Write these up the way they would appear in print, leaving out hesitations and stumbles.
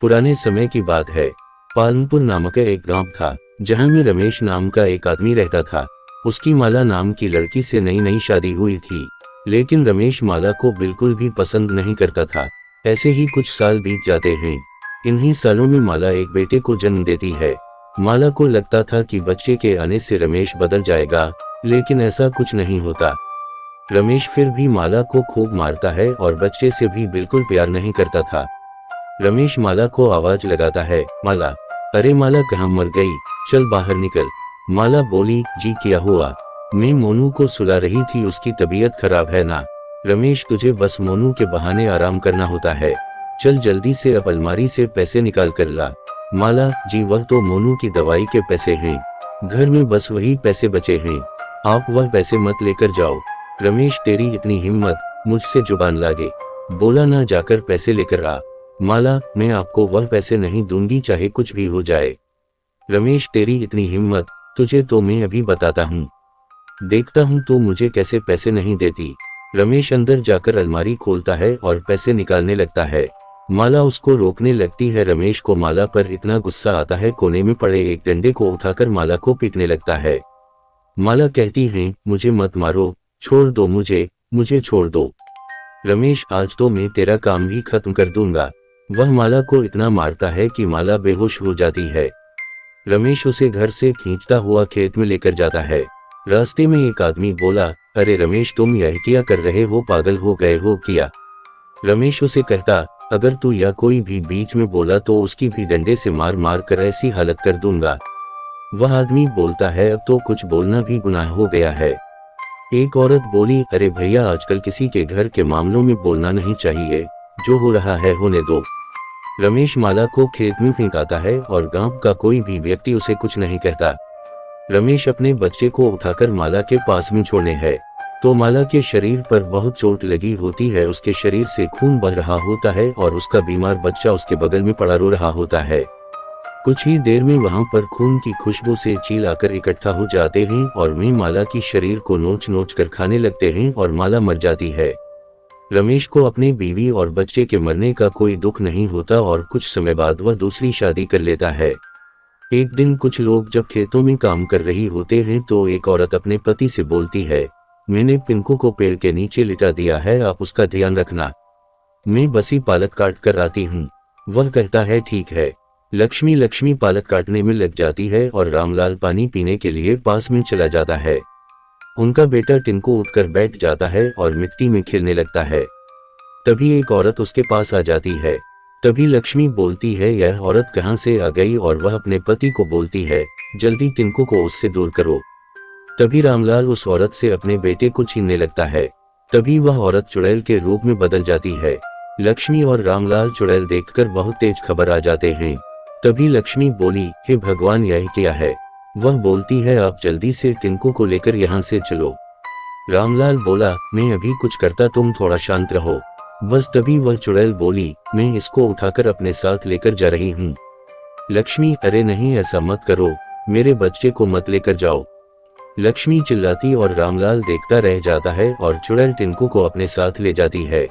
पुराने समय की बात है। पालनपुर नामक एक गांव था जहां में रमेश नाम का एक आदमी रहता था। उसकी माला नाम की लड़की से नई नई शादी हुई थी, लेकिन रमेश माला को बिल्कुल भी पसंद नहीं करता था। ऐसे ही कुछ साल बीत जाते हैं। इन्हीं सालों में माला एक बेटे को जन्म देती है। माला को लगता था कि बच्चे के आने से रमेश बदल जाएगा, लेकिन ऐसा कुछ नहीं होता। रमेश फिर भी माला को खूब मारता है और बच्चे से भी बिल्कुल प्यार नहीं करता था। रमेश माला को आवाज लगाता है, माला, अरे माला कहाँ मर गई, चल बाहर निकल। माला बोली, जी क्या हुआ? मैं मोनू को सुला रही थी, उसकी तबीयत खराब है ना। रमेश, तुझे बस मोनू के बहाने आराम करना होता है, चल जल्दी से अब अलमारी से पैसे निकाल कर ला। माला, जी वह तो मोनू की दवाई के पैसे हैं, घर में बस वही पैसे बचे हैं, आप वह पैसे मत लेकर जाओ। रमेश, तेरी इतनी हिम्मत, मुझसे जुबान लागे, बोला ना जाकर पैसे लेकर आ। माला, मैं आपको वह पैसे नहीं दूंगी चाहे कुछ भी हो जाए। रमेश, तेरी इतनी हिम्मत, तुझे तो मैं अभी बताता हूँ, देखता हूँ तो मुझे कैसे पैसे नहीं देती। रमेश अंदर जाकर अलमारी खोलता है और पैसे निकालने लगता है। माला उसको रोकने लगती है। रमेश को माला पर इतना गुस्सा आता है, कोने में पड़े एक डंडे को उठाकर माला को पीटने लगता है। माला कहती है, मुझे मत मारो, छोड़ दो मुझे छोड़ दो। रमेश, आज तो मैं तेरा काम ही खत्म कर दूंगा। वह माला को इतना मारता है कि माला बेहोश हो जाती है। रमेश उसे घर से खींचता हुआ खेत में लेकर जाता है। रास्ते में एक आदमी बोला, अरे रमेश, तुम यह क्या कर रहे हो, पागल हो गए हो क्या? रमेश उसे कहता, अगर तू या कोई भी बीच में बोला तो उसकी भी डंडे से मार मार कर ऐसी हालत कर दूंगा। वह आदमी बोलता है, अब तो कुछ बोलना भी गुनाह हो गया है। एक औरत बोली, अरे भैया, आजकल किसी के घर के मामलों में बोलना नहीं चाहिए, जो हो रहा है होने दो। रमेश माला को खेत में फेंकाता है और गांव का कोई भी व्यक्ति उसे कुछ नहीं कहता। रमेश अपने बच्चे को उठाकर माला के पास में छोड़ने है तो माला के शरीर पर बहुत चोट लगी होती है। उसके शरीर से खून बह रहा होता है और उसका बीमार बच्चा उसके बगल में पड़ा रो रहा होता है। कुछ ही देर में वहां पर खून की खुशबू से चील आकर इकट्ठा हो जाते हैं और वे माला की शरीर को नोच नोच कर खाने लगते हैं और माला मर जाती है। रमेश को अपने बीवी और बच्चे के मरने का कोई दुख नहीं होता और कुछ समय बाद वह दूसरी शादी कर लेता है। एक दिन कुछ लोग जब खेतों में काम कर रही होते हैं तो एक औरत अपने पति से बोलती है, मैंने पिंकू को पेड़ के नीचे लिटा दिया है, आप उसका ध्यान रखना, मैं बसी पालक काट कर आती हूँ। वह कहता है, ठीक है। लक्ष्मी पालक काटने में लग जाती है और रामलाल पानी पीने के लिए पास में चला जाता है। उनका बेटा टिंकू उठकर बैठ जाता है और मिट्टी में खेलने लगता है। तभी एक औरत उसके पास आ जाती है। तभी लक्ष्मी बोलती है, यह औरत कहाँ से आ गई, और वह अपने पति को बोलती है, जल्दी टिंकू को उससे दूर करो। तभी रामलाल उस औरत से अपने बेटे को छीनने लगता है। तभी वह औरत चुड़ैल के रूप में बदल जाती है। लक्ष्मी और रामलाल चुड़ैल देखकर बहुत तेज खबर आ जाते हैं। तभी लक्ष्मी बोली, हे भगवान, यह क्या है? वह बोलती है, आप जल्दी से टिंकू को लेकर यहाँ से चलो। रामलाल बोला, मैं अभी कुछ करता, तुम थोड़ा शांत रहो। बस तभी वह चुड़ैल बोली, मैं इसको उठाकर अपने साथ लेकर जा रही हूँ। लक्ष्मी, अरे नहीं, ऐसा मत करो, मेरे बच्चे को मत लेकर जाओ। लक्ष्मी चिल्लाती और रामलाल देखता रह जाता है और चुड़ैल टिंकू को अपने साथ ले जाती है।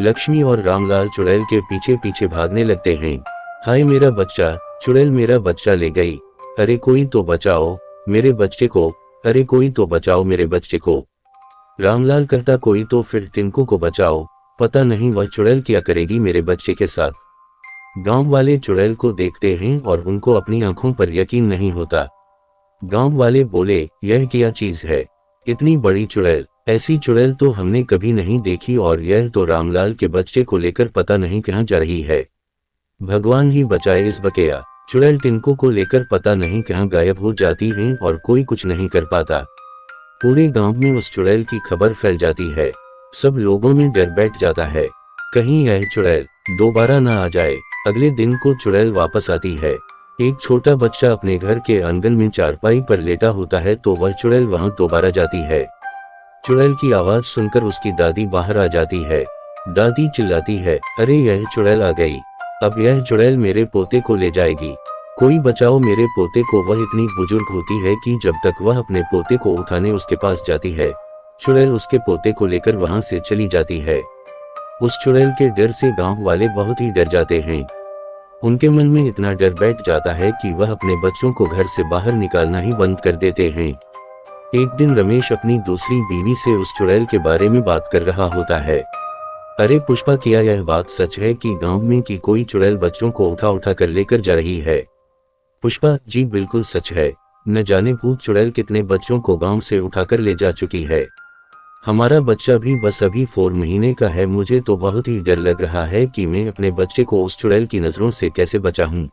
लक्ष्मी और रामलाल चुड़ैल के पीछे पीछे भागने लगते हैं। हाय मेरा बच्चा, चुड़ैल मेरा बच्चा ले गई, अरे कोई तो बचाओ मेरे बच्चे को, अरे कोई तो बचाओ मेरे बच्चे को। रामलाल कहता, कोई तो फिर टिंकू को बचाओ, पता नहीं वह चुड़ैल क्या करेगी मेरे बच्चे के साथ। गांव वाले चुड़ैल को देखते हैं और उनको अपनी आंखों पर यकीन नहीं होता। गांव वाले बोले, यह क्या चीज है, इतनी बड़ी चुड़ैल, ऐसी चुड़ैल तो हमने कभी नहीं देखी, और यह तो रामलाल के बच्चे को लेकर पता नहीं कहां जा रही है। भगवान ही बचाए इस बकेया। चुड़ैल टिंकू को लेकर पता नहीं कहां गायब हो जाती है और कोई कुछ नहीं कर पाता। पूरे गांव में उस चुड़ैल की खबर फैल जाती है। सब लोगों में डर बैठ जाता है, कहीं यह चुड़ैल दोबारा ना आ जाए। अगले दिन को चुड़ैल वापस आती है। एक छोटा बच्चा अपने घर के आंगन में चारपाई पर लेटा होता है तो वह चुड़ैल वहां दोबारा जाती है। चुड़ैल की आवाज सुनकर उसकी दादी बाहर आ जाती है। दादी चिल्लाती है, अरे यह चुड़ैल आ गई, अब यह चुड़ैल मेरे पोते को ले जाएगी, कोई बचाओ मेरे पोते को। वह इतनी बुजुर्ग होती है कि जब तक वह अपने पोते को उठाने उसके पास जाती है, चुड़ैल उसके पोते को लेकर वहां से चली जाती है। उस चुड़ैल के डर से गांव वाले बहुत ही डर जाते हैं। उनके मन में इतना डर बैठ जाता है कि वह अपने बच्चों को घर से बाहर निकालना ही बंद कर देते हैं। एक दिन रमेश अपनी दूसरी बीवी से उस चुड़ैल के बारे में बात कर रहा होता है। अरे पुष्पा, क्या यह बात सच है कि गांव में की कोई चुड़ैल बच्चों को उठा उठा कर लेकर जा रही है? पुष्पा: जी बिल्कुल सच है। न जाने भूत चुड़ैल कितने बच्चों को गांव से उठाकर ले जा चुकी है। हमारा बच्चा भी बस अभी 4 महीने का है। मुझे तो बहुत ही डर लग रहा है कि मैं अपने बच्चे को उस चुड़ैल की नजरों से कैसे बचाऊं।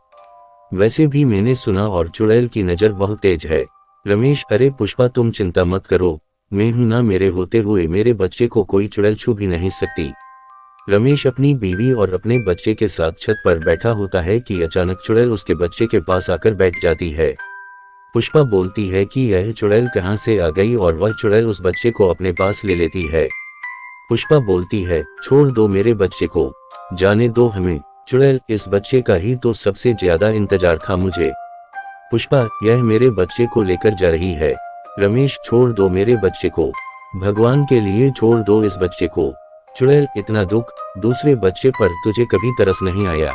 वैसे भी मैंने सुना और चुड़ैल की नजर बहुत तेज है। रमेश: अरे पुष्पा, तुम चिंता मत करो, मैं हूं ना, मेरे होते हुए मेरे बच्चे को कोई चुड़ैल छू भी नहीं सकती। रमेश अपनी बीवी और अपने बच्चे के साथ छत पर बैठा होता है कि अचानक चुड़ैल उसके बच्चे के पास आकर बैठ जाती है। पुष्पा बोलती है कि यह चुड़ैल कहां से आ गई और वह चुड़ैल उस बच्चे को अपने पास ले लेती है। पुष्पा बोलती है, छोड़ दो मेरे बच्चे को, जाने दो हमें। चुड़ैल: इस बच्चे का ही तो सबसे ज्यादा इंतजार था मुझे। पुष्पा: यह मेरे बच्चे को लेकर जा रही है। रमेश: छोड़ दो मेरे बच्चे को, भगवान के लिए छोड़ दो इस बच्चे को। चुड़ैल: इतना दुख दूसरे बच्चे पर तुझे कभी तरस नहीं आया?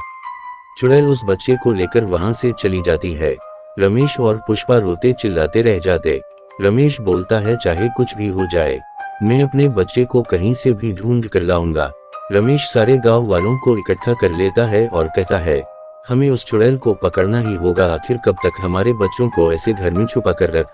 चुड़ैल उस बच्चे को लेकर वहां से चली जाती है। रमेश और पुष्पा रोते चिल्लाते रह जाते। रमेश बोलता है, चाहे कुछ भी हो जाए, मैं अपने बच्चे को कहीं से भी ढूंढ कर लाऊंगा। रमेश सारे गांव वालों को इकट्ठा कर लेता है और कहता है, हमें उस चुड़ैल को पकड़ना ही होगा। आखिर कब तक हमारे बच्चों को ऐसे घर में छुपा कर रख?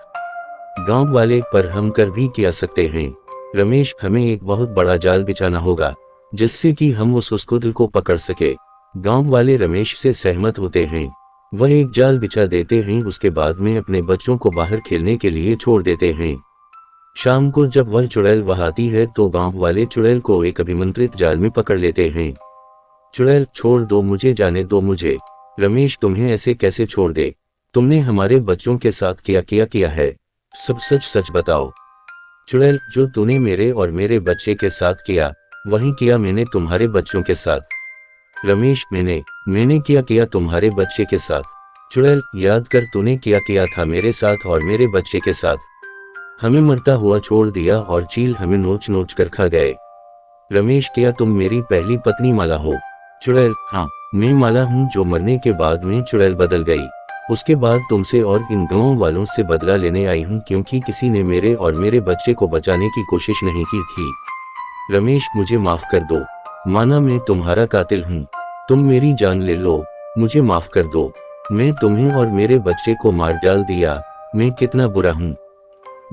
गांव वाले, पर हम कर भी क्या सकते हैं? रमेश: हमें एक बहुत बड़ा जाल बिछाना होगा जिससे कि हम उस उसकुद को पकड़ सके। गांव वाले रमेश से सहमत होते हैं। वह एक जाल बिछा देते हैं। उसके बाद में अपने बच्चों को बाहर खेलने के लिए छोड़ देते हैं। शाम को जब वह चुड़ैल वहां आती है तो गांव वाले चुड़ैल को एक अभिमंत्रित जाल में पकड़ लेते हैं। चुड़ैल: छोड़ दो मुझे, जाने दो मुझे। रमेश: तुम्हें ऐसे कैसे छोड़ दे? तुमने हमारे बच्चों के साथ किया है, सब सच सच बताओ। चुड़ैल: जो तूने मेरे और मेरे बच्चे के साथ किया, वही किया मैंने तुम्हारे बच्चों के साथ। रमेश: मैंने किया तुम्हारे बच्चे के साथ? चुड़ैल: याद कर, तूने किया था मेरे साथ और मेरे बच्चे के साथ। हमें मरता हुआ छोड़ दिया और चील हमें नोच नोच कर खा गए। रमेश: क्या तुम मेरी पहली पत्नी माला हो? चुड़ैल: हाँ, मैं माला हूँ, जो मरने के बाद में चुड़ैल बदल गई। उसके बाद तुमसे और इन गांव वालों से बदला लेने आई हूँ, क्योंकि किसी ने मेरे और मेरे बच्चे को बचाने की कोशिश नहीं की थी। रमेश: मुझे माफ कर दो, माना मैं तुम्हारा कातिल हूँ, तुम मेरी जान ले लो, मुझे माफ कर दो। मैं तुम्हें और मेरे बच्चे को मार डाल दिया, मैं कितना बुरा हूँ।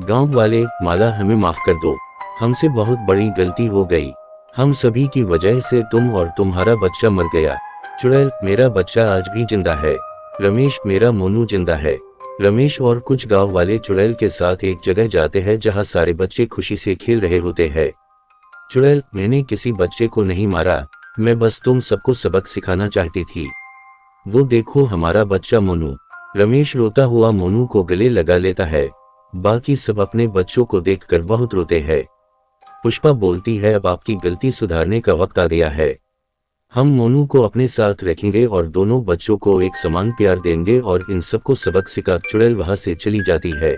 गांव वाले: माला, हमें माफ कर दो, हमसे बहुत बड़ी गलती हो गई, हम सभी की वजह से तुम और तुम्हारा बच्चा मर गया। चुड़ैल: मेरा बच्चा आज भी जिंदा है। रमेश: मेरा मोनू जिंदा है। रमेश और कुछ गांव वाले चुड़ैल के साथ एक जगह जाते हैं जहां सारे बच्चे खुशी से खेल रहे होते हैं। चुड़ैल: मैंने किसी बच्चे को नहीं मारा, मैं बस तुम सबको सबक सिखाना चाहती थी। वो देखो हमारा बच्चा मोनू। रमेश रोता हुआ मोनू को गले लगा लेता है। बाकी सब अपने बच्चों को देखकर बहुत रोते हैं। पुष्पा बोलती है, अब आपकी गलती सुधारने का वक्त आ गया है। हम मोनू को अपने साथ रखेंगे और दोनों बच्चों को एक समान प्यार देंगे और इन सबको सबक सिखा। चुड़ैल वहां से चली जाती है।